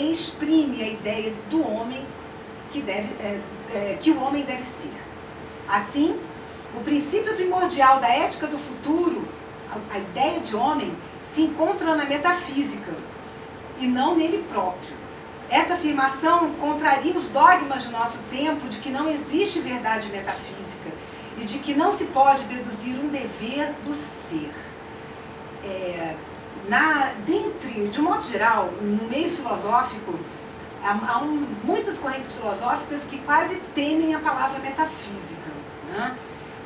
também exprime a ideia do homem que o homem deve ser. Assim, o princípio primordial da ética do futuro, a ideia de homem, se encontra na metafísica e não nele próprio. Essa afirmação contraria os dogmas de nosso tempo de que não existe verdade metafísica e de que não se pode deduzir um dever do ser. De um modo geral, no meio filosófico, há muitas correntes filosóficas que quase temem a palavra metafísica, né?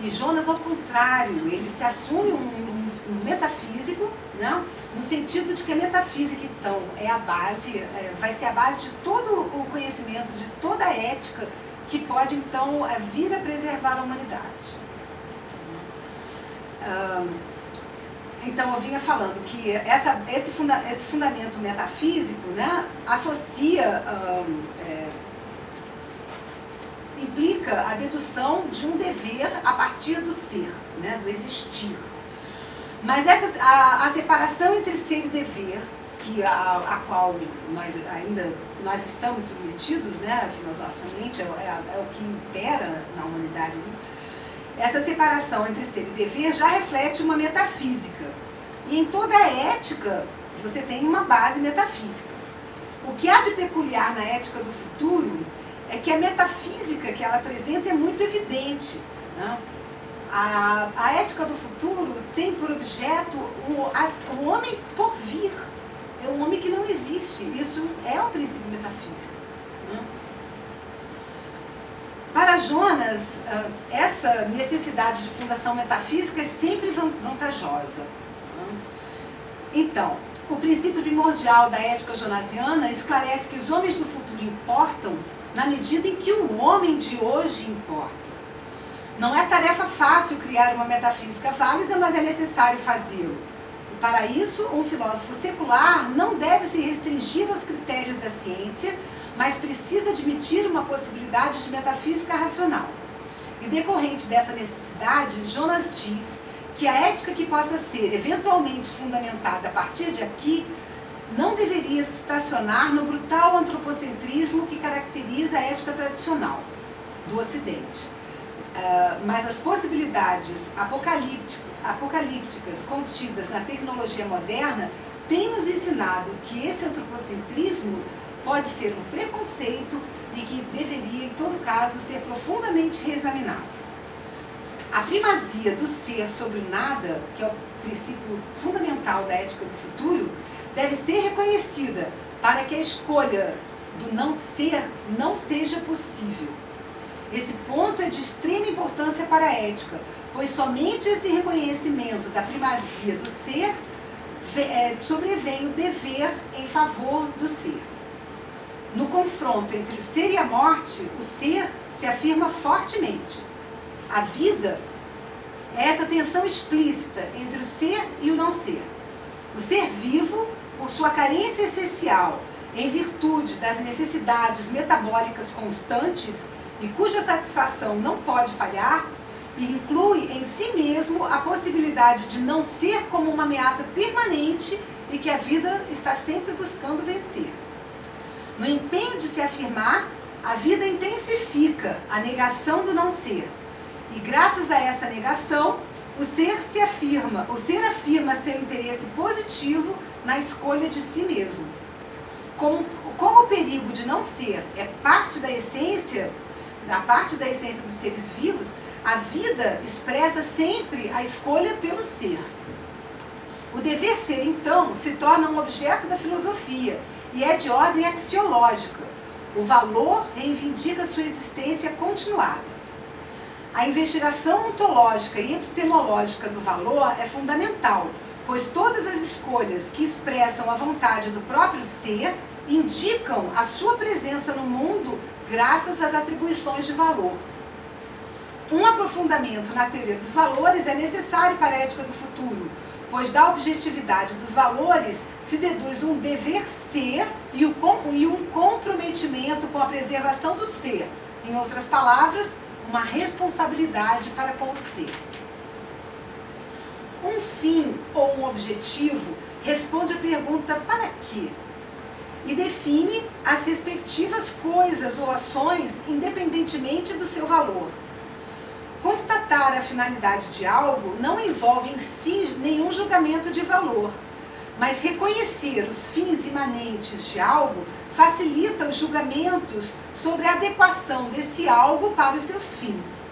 E Jonas, ao contrário, ele se assume um metafísico, né? No sentido de que a metafísica, então, vai ser a base de todo o conhecimento, de toda a ética que pode, então, vir a preservar a humanidade. Então, eu vinha falando que esse fundamento metafísico, né, associa, implica a dedução de um dever a partir do ser, né, do existir. Mas a separação entre ser e dever, a qual nós estamos submetidos, né, filosoficamente, é o que impera na humanidade, né? Essa separação entre ser e dever já reflete uma metafísica. E em toda a ética, você tem uma base metafísica. O que há de peculiar na ética do futuro é que a metafísica que ela apresenta é muito evidente, né? A ética do futuro tem por objeto o homem por vir. É um homem que não existe. Isso é um princípio metafísico, né? Para Jonas, essa necessidade de fundação metafísica é sempre vantajosa. Então, o princípio primordial da ética jonasiana esclarece que os homens do futuro importam na medida em que o homem de hoje importa. Não é tarefa fácil criar uma metafísica válida, mas é necessário fazê-lo. E para isso, um filósofo secular não deve se restringir aos critérios da ciência, mas precisa admitir uma possibilidade de metafísica racional. E decorrente dessa necessidade, Jonas diz que a ética que possa ser eventualmente fundamentada a partir de aqui não deveria se estacionar no brutal antropocentrismo que caracteriza a ética tradicional do Ocidente. Mas as possibilidades apocalípticas contidas na tecnologia moderna têm nos ensinado que esse antropocentrismo pode ser um preconceito e que deveria, em todo caso, ser profundamente reexaminado. A primazia do ser sobre o nada, que é o princípio fundamental da ética do futuro, deve ser reconhecida para que a escolha do não ser não seja possível. Esse ponto é de extrema importância para a ética, pois somente esse reconhecimento da primazia do ser sobrevém o dever em favor do ser. No confronto entre o ser e a morte, o ser se afirma fortemente. A vida é essa tensão explícita entre o ser e o não ser. O ser vivo, por sua carência essencial, em virtude das necessidades metabólicas constantes e cuja satisfação não pode falhar, e inclui em si mesmo a possibilidade de não ser como uma ameaça permanente e que a vida está sempre buscando vencer. No empenho de se afirmar, a vida intensifica a negação do não ser. E graças a essa negação, o ser afirma seu interesse positivo na escolha de si mesmo. Como o perigo de não ser é parte da essência dos seres vivos, a vida expressa sempre a escolha pelo ser. O dever ser, então, se torna um objeto da filosofia e é de ordem axiológica. O valor reivindica sua existência continuada. A investigação ontológica e epistemológica do valor é fundamental, pois todas as escolhas que expressam a vontade do próprio ser indicam a sua presença no mundo graças às atribuições de valor. Um aprofundamento na teoria dos valores é necessário para a ética do futuro, pois da objetividade dos valores se deduz um dever ser e um comprometimento com a preservação do ser. Em outras palavras, uma responsabilidade para com o ser. Um fim ou um objetivo responde à pergunta para quê? e define as respectivas coisas ou ações independentemente do seu valor. Constatar a finalidade de algo não envolve em si nenhum julgamento de valor, mas reconhecer os fins imanentes de algo facilita os julgamentos sobre a adequação desse algo para os seus fins.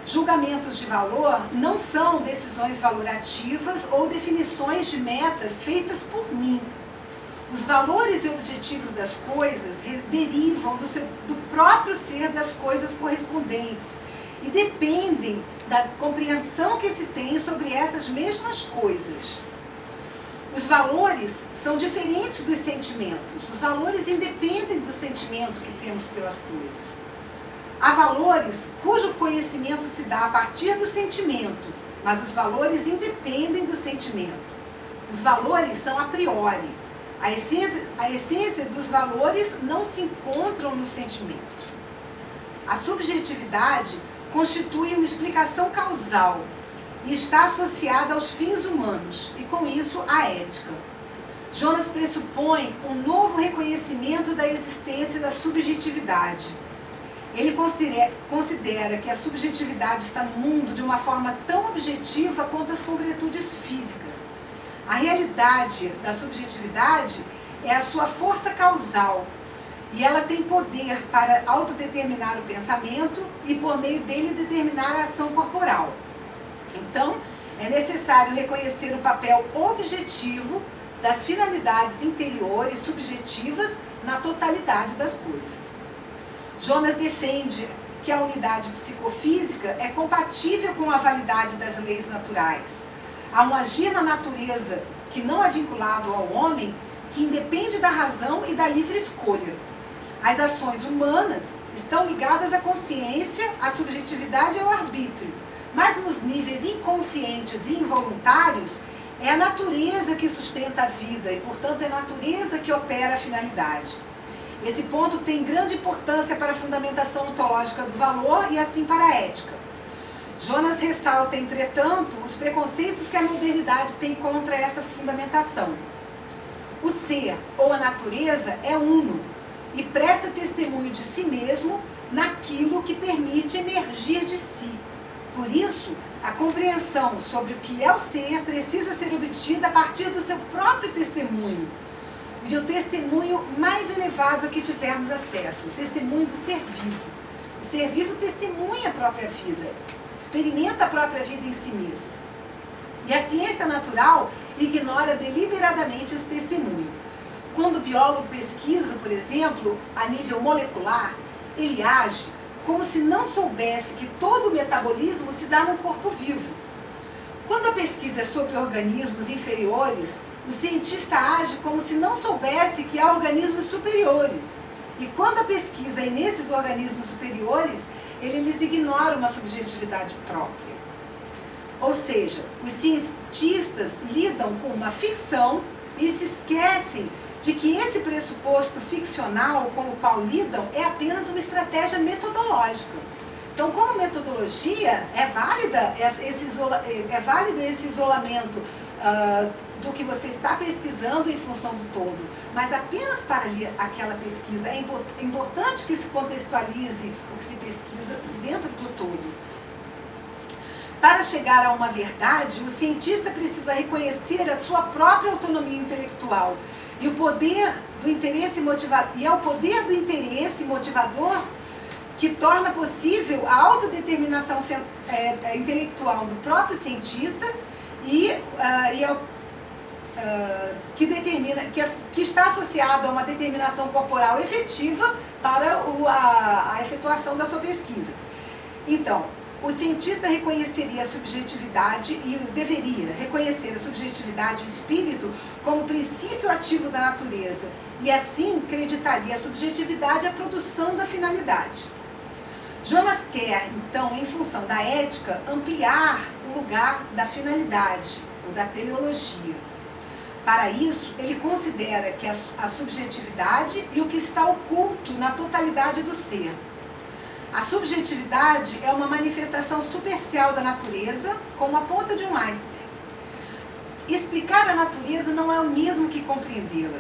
Julgamentos de valor não são decisões valorativas ou definições de metas feitas por mim. Os valores e objetivos das coisas derivam do próprio ser das coisas correspondentes e dependem da compreensão que se tem sobre essas mesmas coisas. Os valores são diferentes dos sentimentos. Os valores independem do sentimento que temos pelas coisas. Há valores cujo conhecimento se dá a partir do sentimento, mas os valores independem do sentimento. Os valores são a priori. A essência dos valores não se encontram no sentimento. A subjetividade constitui uma explicação causal e está associada aos fins humanos, e com isso à ética. Jonas pressupõe um novo reconhecimento da existência da subjetividade. Ele considera que a subjetividade está no mundo de uma forma tão objetiva quanto as concretudes físicas. A realidade da subjetividade é a sua força causal, e ela tem poder para autodeterminar o pensamento e, por meio dele, determinar a ação corporal. Então, é necessário reconhecer o papel objetivo das finalidades interiores subjetivas na totalidade das coisas. Jonas defende que a unidade psicofísica é compatível com a validade das leis naturais. Há um agir na natureza que não é vinculado ao homem, que independe da razão e da livre escolha. As ações humanas estão ligadas à consciência, à subjetividade e ao arbítrio, mas nos níveis inconscientes e involuntários, é a natureza que sustenta a vida e, portanto, é a natureza que opera a finalidade. Esse ponto tem grande importância para a fundamentação ontológica do valor e, assim, para a ética. Jonas ressalta, entretanto, os preconceitos que a modernidade tem contra essa fundamentação. O ser, ou a natureza, é uno e presta testemunho de si mesmo naquilo que permite emergir de si. Por isso, a compreensão sobre o que é o ser precisa ser obtida a partir do seu próprio testemunho, e o testemunho mais elevado a que tivermos acesso, o testemunho do ser vivo. O ser vivo testemunha a própria vida, experimenta a própria vida em si mesmo. E a ciência natural ignora deliberadamente esse testemunho. Quando o biólogo pesquisa, por exemplo, a nível molecular, ele age como se não soubesse que todo o metabolismo se dá num corpo vivo. Quando a pesquisa é sobre organismos inferiores, o cientista age como se não soubesse que há organismos superiores. E quando a pesquisa é nesses organismos superiores, ele lhes ignora uma subjetividade própria. Ou seja, os cientistas lidam com uma ficção e se esquecem de que esse pressuposto ficcional com o qual lidam é apenas uma estratégia metodológica. Então, como metodologia, é válido esse isolamento do que você está pesquisando em função do todo, mas apenas para aquela pesquisa. É importante que se contextualize o que se pesquisa dentro do todo. Para chegar a uma verdade, o cientista precisa reconhecer a sua própria autonomia intelectual e o poder do interesse e é o poder do interesse motivador que torna possível a autodeterminação intelectual do próprio cientista que está associado a uma determinação corporal efetiva para a efetuação da sua pesquisa. Então, o cientista reconheceria a subjetividade e deveria reconhecer a subjetividade e o espírito como princípio ativo da natureza e assim acreditaria a subjetividade a produção da finalidade. Jonas quer, então, em função da ética, ampliar o lugar da finalidade ou da teleologia. Para isso, ele considera que a subjetividade e o que está oculto na totalidade do ser. A subjetividade é uma manifestação superficial da natureza, como a ponta de um iceberg. Explicar a natureza não é o mesmo que compreendê-la.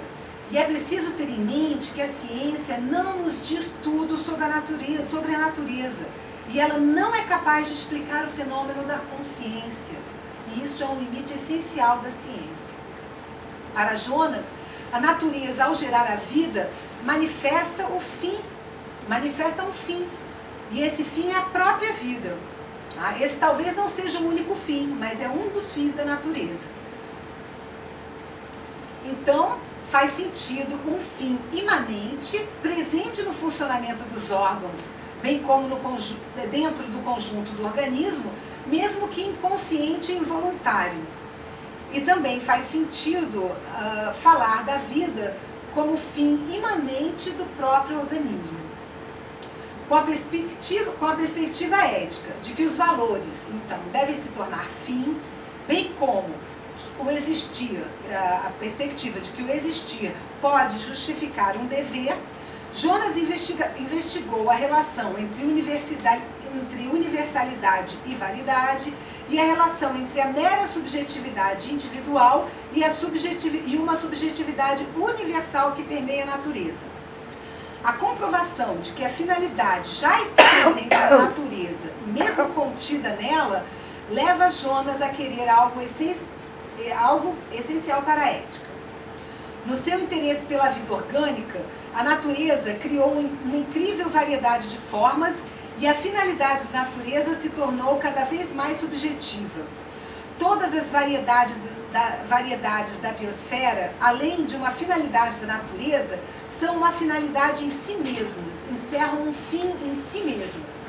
E é preciso ter em mente que a ciência não nos diz tudo sobre a natureza. E ela não é capaz de explicar o fenômeno da consciência. E isso é um limite essencial da ciência. Para Jonas, a natureza, ao gerar a vida, manifesta um fim. E esse fim é a própria vida. Esse talvez não seja o único fim, mas é um dos fins da natureza. Então, faz sentido um fim imanente, presente no funcionamento dos órgãos, bem como dentro do conjunto do organismo, mesmo que inconsciente e involuntário. E também faz sentido falar da vida como fim imanente do próprio organismo. Com a perspectiva ética de que os valores, então, devem se tornar fins, bem como o existir, a perspectiva de que o existir pode justificar um dever, Jonas investigou a relação entre universalidade e validade e a relação entre a mera subjetividade individual e uma subjetividade universal que permeia a natureza. A comprovação de que a finalidade já está presente na natureza, mesmo contida nela, leva Jonas a querer algo essencial para a ética. No seu interesse pela vida orgânica, a natureza criou uma incrível variedade de formas e a finalidade da natureza se tornou cada vez mais subjetiva. Todas as variedades da biosfera, além de uma finalidade da natureza, são uma finalidade em si mesmas, encerram um fim em si mesmas.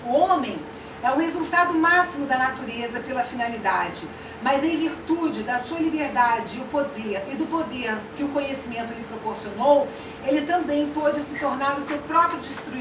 O homem é o resultado máximo da natureza pela finalidade, mas em virtude da sua liberdade e do poder que o conhecimento lhe proporcionou, ele também pôde se tornar o seu próprio destruidor.